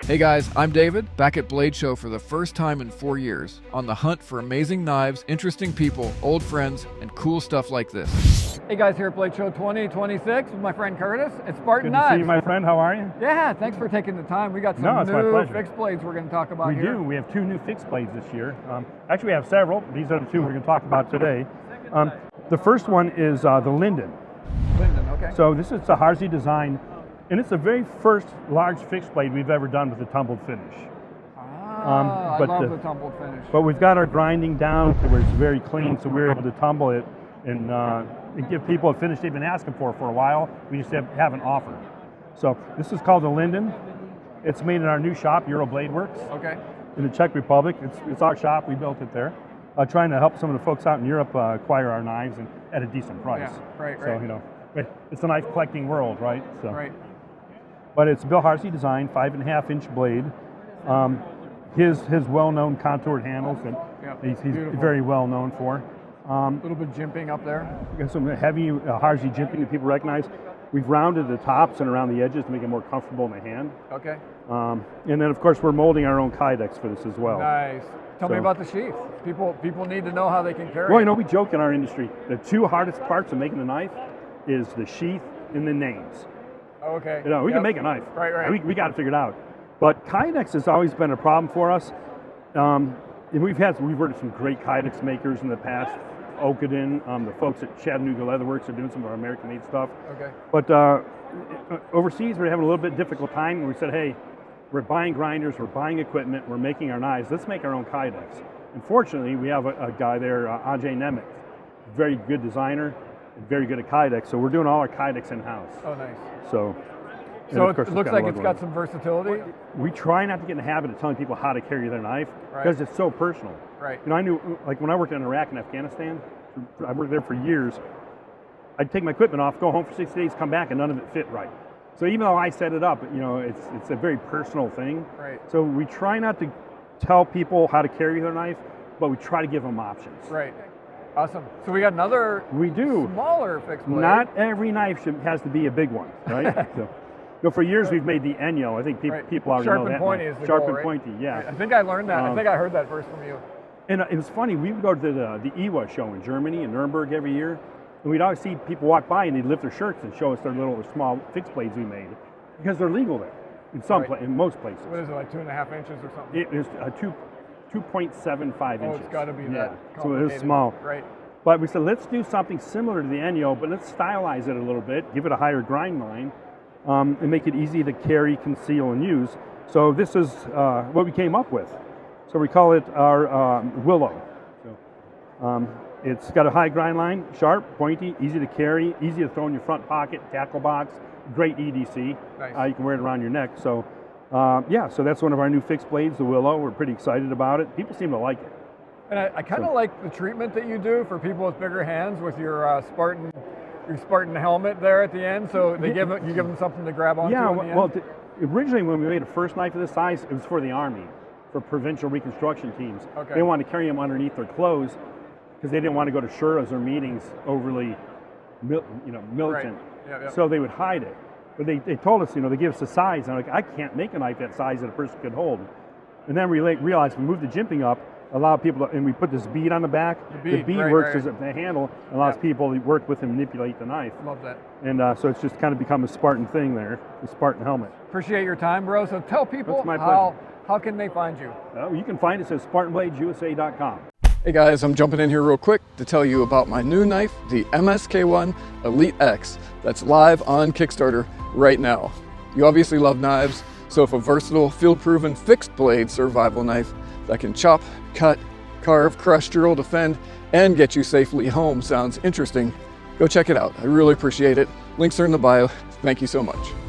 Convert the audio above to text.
Hey guys, I'm David, back at Blade Show for the first time in 4 years, on the hunt for amazing knives, interesting people, old friends, and cool stuff like this. Hey guys, here at Blade Show 2026 with my friend Curtis at Spartan Good to see Knives. you, my friend. How are you? Yeah, thanks for taking the time. We got some No, it's my new pleasure. fixed blades we're going to talk about We here. do. We have 2 new fixed blades this year. Actually, we have several. These are the 2 we're going to talk about today. The first one is the Linden. Linden, okay. So this is a Harsey design, and it's the very first large fixed blade we've ever done with a tumbled finish. I love the tumbled finish. But we've got our grinding down to where it's very clean, so we're able to tumble it and give people a finish they've been asking for a while. We just haven't offered. So this is called the Linden. It's made in our new shop, Euro Blade Works, Okay. in the Czech Republic. It's our shop. We built it there. Trying to help some of the folks out in Europe acquire our knives and at a decent price. Yeah, right. So, you know, it's a knife collecting world, right? So, Right. But it's Bill Harsey design, 5.5-inch blade. His well-known contoured handles that he's very well known for. A little bit jimping up there. We got some heavy Harsey jimping that people recognize. We've rounded the tops and around the edges to make it more comfortable in the hand. Okay. And then, of course, we're molding our own Kydex for this as well. Nice. Tell me about the sheath. People need to know how they can carry Well, it. you know, we joke in our industry, the 2 hardest parts of making the knife is the sheath and the names. Oh, okay. You know, we can make a knife. Right. We got it figured out. But Kydex has always been a problem for us. And we've worked with some great Kydex makers in the past. Oakden, the folks at Chattanooga Leatherworks are doing some of our American-made stuff. Okay. But overseas, we're having a little bit difficult time. And we said, hey, we're buying grinders, we're buying equipment, we're making our knives. Let's make our own Kydex. Unfortunately, we have a guy there, Nemec, very good designer, and very good at Kydex. So we're doing all our Kydex in-house. Oh, nice. So It looks like it's got some versatility. We try not to get in the habit of telling people how to carry their knife because it's so personal. Right. You know, I knew, like when I worked in Iraq and Afghanistan, I worked there for years, I'd take my equipment off, go home for 6 days, come back, and none of it fit right. So even though I set it up, you know, it's a very personal thing. Right. So we try not to tell people how to carry their knife, but we try to give them options. Right. Awesome. So we got another smaller fixed blade. Not every knife has to be a big one, right? So, you know, for years we've made the Enyo. I think people already know that. Sharp and pointy is the Sharp goal, and right? pointy, yeah. I think I learned that. I think I heard that first from you. And it was funny, we would go to the IWA show in Germany, in Nuremberg every year, and we'd always see people walk by and they'd lift their shirts and show us their little small fixed blades we made, because they're legal there, in most places. What is it, like 2.5 inches or something? It is 2.75 inches. Oh, it's got to be that so it is small. Right. But we said, let's do something similar to the Enyo, but let's stylize it a little bit, give it a higher grind line, and make it easy to carry, conceal, and use. So this is what we came up with. So we call it our Willow. So, it's got a high grind line, sharp, pointy, easy to carry, easy to throw in your front pocket, tackle box, great EDC. Nice. You can wear it around your neck. So so that's one of our new fixed blades, the Willow. We're pretty excited about it. People seem to like it. And I kind of like the treatment that you do for people with bigger hands with your Spartan helmet there at the end. So you give them something to grab onto. Yeah, in the end. well, originally when we made a first knife of this size, it was for the Army, for Provincial Reconstruction Teams. Okay. They wanted to carry them underneath their clothes because they didn't want to go to shuras or meetings overly, militant. Right. Yeah. So they would hide it. But they told us, they give us a size. And I'm like, I can't make a knife that size that a person could hold. And then we realized we moved the jimping up, allow people to, and we put this bead on the back. The bead works as a handle, allows people to work with and manipulate the knife. Love that. And so it's just kind of become a Spartan thing there, the Spartan helmet. Appreciate your time, bro. So tell people how can they find you? You can find us at SpartanBladesUSA.com. Hey guys, I'm jumping in here real quick to tell you about my new knife, the MSK1 Elite X, that's live on Kickstarter right now. You obviously love knives, so if a versatile, field-proven fixed blade survival knife that can chop, cut, carve, crush, drill, defend, and get you safely home sounds interesting, go check it out. I really appreciate it. Links are in the bio. Thank you so much.